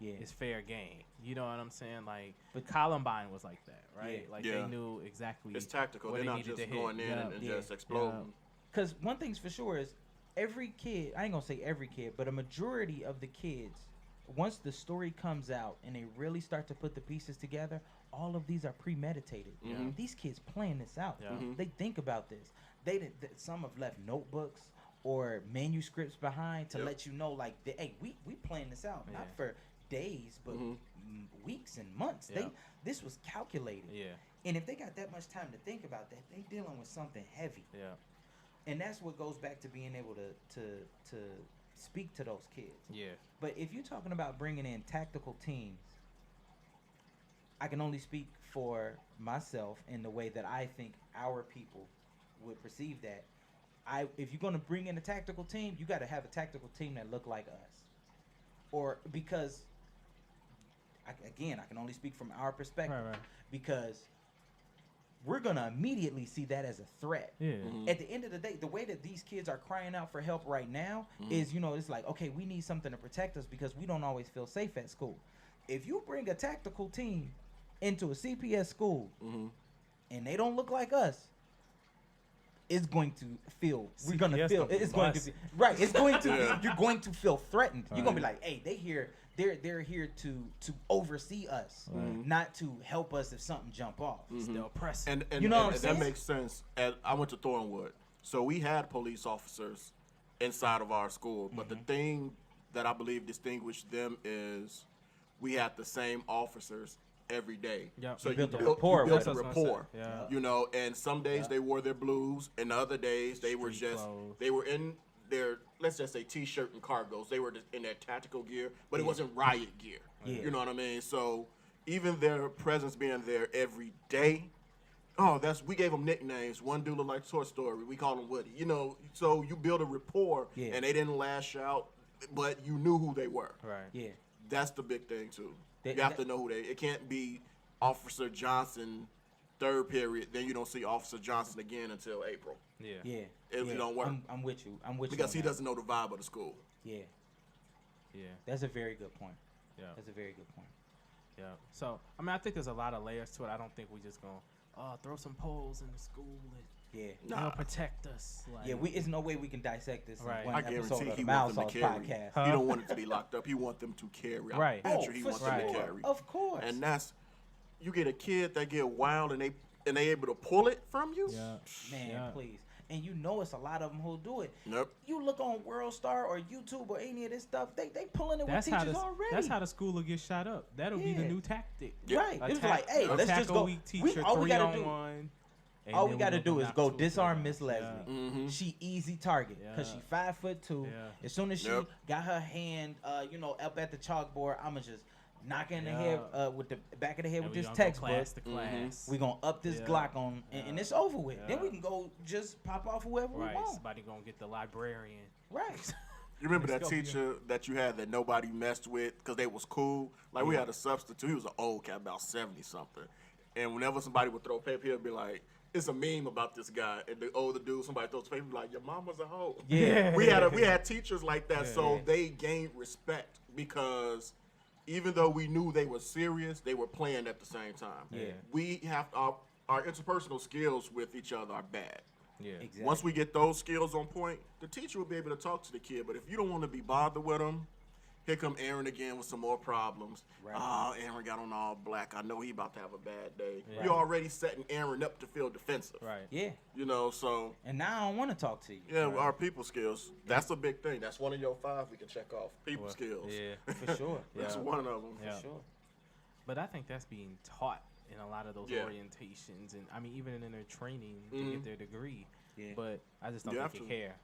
it's fair game. You know what I'm saying? Like, but Columbine was like that, right? Yeah. Like they knew exactly. It's tactical. They're not just going in and just exploding. Because one thing's for sure is, every kid, I ain't gonna say every kid, but a majority of the kids, once the story comes out and they really start to put the pieces together, all of these are premeditated. Mm-hmm. These kids plan this out. Yeah. Mm-hmm. They think about this. Some have left notebooks or manuscripts behind to let you know, like, hey, we plan this out, not for days, but weeks and months. Yeah. This was calculated. Yeah. And if they got that much time to think about that, they dealing with something heavy. Yeah. And that's what goes back to being able to speak to those kids. Yeah. But if you're talking about bringing in tactical teams, I can only speak for myself in the way that I think our people would perceive that. If you're going to bring in a tactical team, you got to have a tactical team that look like us. Or because, I can only speak from our perspective. Right. Because we're going to immediately see that as a threat. Yeah. Mm-hmm. At the end of the day, the way that these kids are crying out for help right now is, it's like, okay, we need something to protect us because we don't always feel safe at school. If you bring a tactical team into a CPS school and they don't look like us, it's going to feel, we're going to feel, it's going to be, right, it's going to, you're going to feel threatened. You're going to be like, hey, they're here to oversee us, not to help us if something jump off. They're oppressive. And you know what I'm saying? That makes sense. I went to Thornwood, so we had police officers inside of our school, but the thing that I believe distinguished them is we had the same officers every day. Yep. So you built a rapport. Yeah. And some days they wore their blues, and the other days they were in their, let's just say, T-shirt and cargos. They were in their tactical gear, but it wasn't riot gear. Yeah. You know what I mean? So even their presence being there every day, oh, we gave them nicknames. One dude looked like Toy Story. We call him Woody. You know, so you build a rapport, and they didn't lash out, but you knew who they were. Right. Yeah. That's the big thing too. You have to know who it can't be Officer Johnson third period, then you don't see Officer Johnson again until April. Yeah. It don't work. I'm with you. Because he doesn't know the vibe of the school. Yeah. Yeah. That's a very good point. Yeah. That's a very good point. Yeah. So, I mean, I think there's a lot of layers to it. I don't think we just going to throw some poles in the school and they'll protect us. Like, it's no way we can dissect this in one I episode guarantee of he the Mild wants them Sauce to carry. podcast. He don't want it to be locked up. He want them to carry. Right. I'm sure he wants them to carry. Of course. And that's, you get a kid that get wild and they able to pull it from you. Yeah. Man, please. And you know it's a lot of them who'll do it. Nope. You look on World Star or YouTube or any of this stuff, they pulling it with teachers already. That's how the school will get shot up. That'll be the new tactic. Yeah. Right. It's like, hey, let's just go. All we gotta do. All we got to do is go disarm Miss Leslie. Mm-hmm. She easy target because she 5'2". Yeah. As soon as she got her hand, up at the chalkboard, I'ma just knock her in the head with the back of the head with this textbook. We gonna up this Glock on, and it's over with. Then we can go just pop off whoever we want. Somebody gonna get the librarian. Right. You remember that teacher that you had that nobody messed with because they was cool? Like we had a substitute. He was an old cat, about 70 something. And whenever somebody would throw paper, he'd be like, it's a meme about this guy. And the older dude, somebody throws paper, be like, your mama's a hoe. Yeah. We had teachers like that, so they gained respect because even though we knew they were serious, they were playing at the same time. Yeah. We have our interpersonal skills with each other are bad. Yeah. Exactly. Once we get those skills on point, the teacher will be able to talk to the kid. But if you don't want to be bothered with them, here come Aaron again with some more problems. Right. Aaron got on all black. I know he about to have a bad day. Yeah. You're already setting Aaron up to feel defensive. Right. Yeah. You know, so. And now I don't want to talk to you. Yeah, our people skills. That's a big thing. That's one of your 5 we can check off. People skills. Yeah, for sure. That's one of them. Yeah. For sure. But I think that's being taught in a lot of those orientations. And, I mean, even in their training to get their degree. Yeah. But I just don't think they care.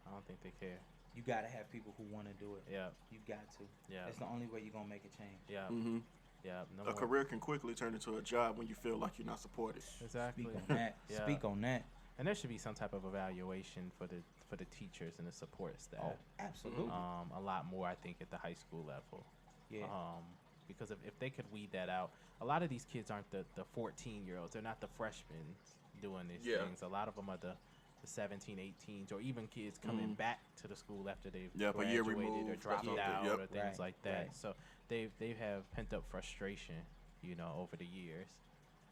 I don't think they care. You got to have people who want to do it. Yeah. You got to. Yeah. It's the only way you're going to make a change. Yeah. Mm-hmm. Yeah. No a career can quickly turn into a job when you feel like you're not supported. Exactly. Speak on that. Speak on that. And there should be some type of evaluation for the teachers and the support staff. Oh, absolutely. A lot more, I think, at the high school level. Yeah. Because if they could weed that out, a lot of these kids aren't the 14-year-olds. They're not the freshmen doing these things. A lot of them are the 17, 18s, or even kids coming back to the school after they've graduated or dropped out or things like that. Right. So they have pent up frustration, over the years.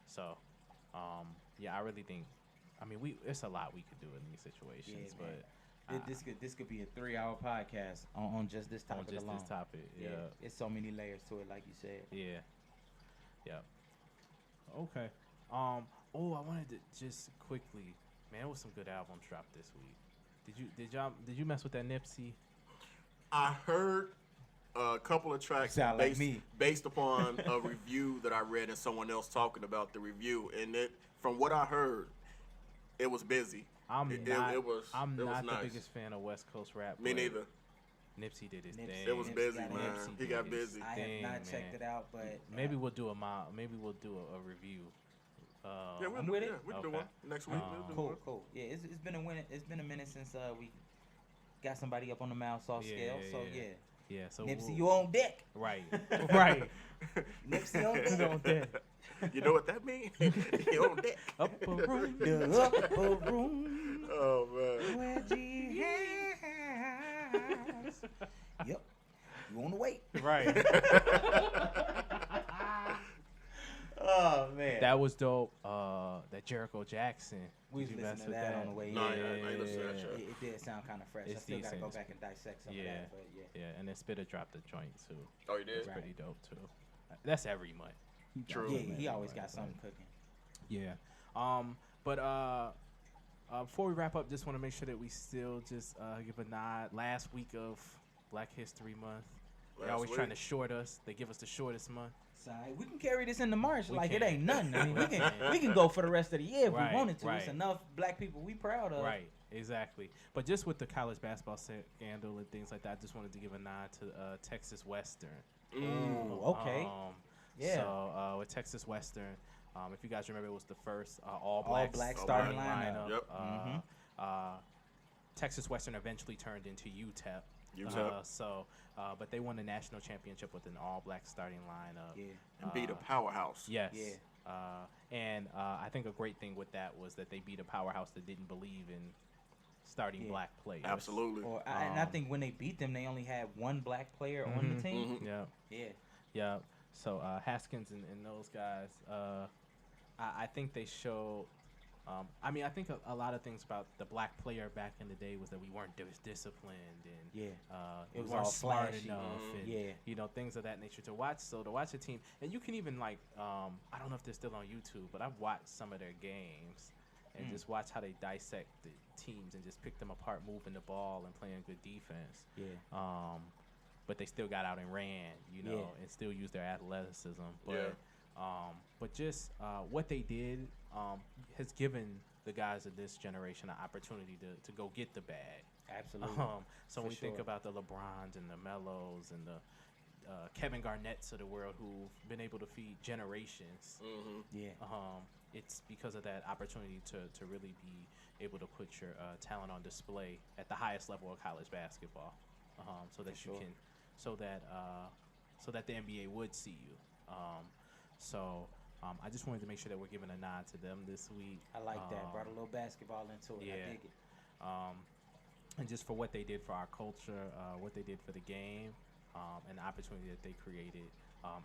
So, I really think, it's a lot we could do in these situations, but this could be a 3-hour podcast on just this topic alone. This topic, It's so many layers to it, like you said. Yeah. Okay. I wanted to just quickly. Man, it was some good albums dropped this week. Did you mess with that Nipsey? I heard a couple of tracks based upon a review that I read and someone else talking about the review, and from what I heard, it was busy. I'm not nice. the biggest fan of West Coast rap. Me neither. Nipsey did his thing. It was busy, man. He got busy. I have not checked it out, but maybe we'll do a review. We'll do one next week. Cool. Yeah, it's been a minute since we got somebody up on the Mild Sauce scale. Yeah. So Nipsey, you on deck? Right. Nipsey on deck. You know what that means? You on deck. Upper room. The upper room. Oh man. Where G has. Yep. You on the way? Right. Oh man, that was dope. That Jericho Jackson. We was listening to that on the way. No, I ain't listened to that show. It did sound kind of fresh. I still gotta go back and dissect some of that. But yeah, and then Spitter dropped the joint too. Oh, he did. It's pretty dope too. That's every month. True. Yeah, he always got something cooking. Yeah. But before we wrap up, just want to make sure that we still just give a nod. Last week of Black History Month. They're always trying to short us. They give us the shortest month. Sorry, we can carry this into March like it ain't nothing. I mean, we can go for the rest of the year if we wanted to. It's enough black people we proud of. Right, exactly. But just with the college basketball scandal and things like that, I just wanted to give a nod to Texas Western. Ooh, okay. So with Texas Western, If you guys remember, it was the first all-black starting lineup. Yep. Texas Western eventually turned into UTEP. But they won the national championship with an all-black starting lineup. Yeah. And beat a powerhouse. Yes. Yeah. I think a great thing with that was that they beat a powerhouse that didn't believe in starting black players. Absolutely. And I think when they beat them, they only had one black player on the team. Yeah. So Haskins and those guys, I think they showed. I think a lot of things about the black player back in the day was that we weren't disciplined and it was weren't all smart flashy. enough and things of that nature to watch. So to watch a team, and you can even I don't know if they're still on YouTube, but I've watched some of their games and just watch how they dissect the teams and just pick them apart, moving the ball and playing good defense. But they still got out and ran, and still used their athleticism. But just what they did has given the guys of this generation an opportunity to go get the bag. Absolutely. So when we think about the LeBrons and the Melos and the Kevin Garnett's of the world who've been able to feed generations, it's because of that opportunity to really be able to put your talent on display at the highest level of college basketball, so that you can, so that the NBA would see you. I just wanted to make sure that we're giving a nod to them this week. I like that. Brought a little basketball into it. I dig it. And just for what they did for our culture, what they did for the game, and the opportunity that they created.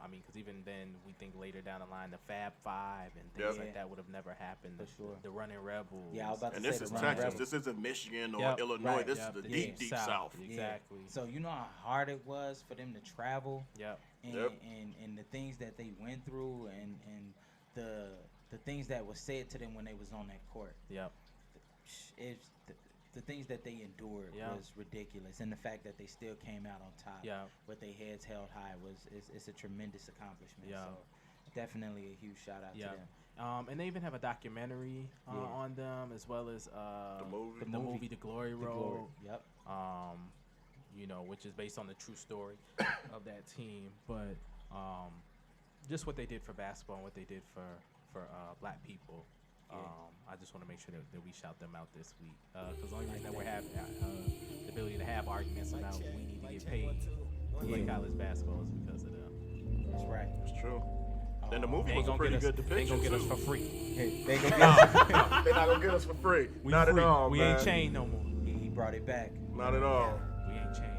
Because even then, we think later down the line, the Fab Five and things like that would have never happened. For sure. The Running Rebels. Yeah, I was about to And say this is Texas. This isn't Michigan or Illinois. This is the deep South. Exactly. So you know how hard it was for them to travel. Yep. And the things that they went through and the things that was said to them when they was on that court. Yep. It's the things that they endured was ridiculous, and the fact that they still came out on top with their heads held high it's a tremendous accomplishment. So definitely a huge shout out to them. And they even have a documentary on them, as well as the movie The Glory Road. Yep. Which is based on the true story of that team. But just what they did for basketball and what they did for black people. I just want to make sure that we shout them out this week, because the only reason that we're having the ability to have arguments about we need to get paid to play college basketball is because of them. That's right. It's true. And the movie was a pretty good depiction. They gonna get us too. for free. They gonna get us. They're not gonna get us for free. Not free. at all. We man. ain't chained no more. He brought it back. Not at all. We ain't chained.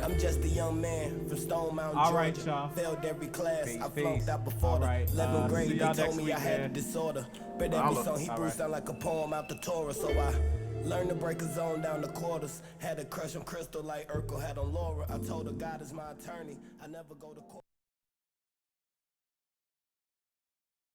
I'm just a young man from Stone Mountain, All right, Georgia. y'all. Failed every class. Peace, I peace. flunked out before All right, the 11th grade. see They y'all told next me week, I had a man. disorder. But every Holla. song he All threw right. sound like a poem out the Torah. So I learned to break a zone down the quarters. Had a crush on Crystal like Urkel had on Laura. I told her God is my attorney. I never go to court.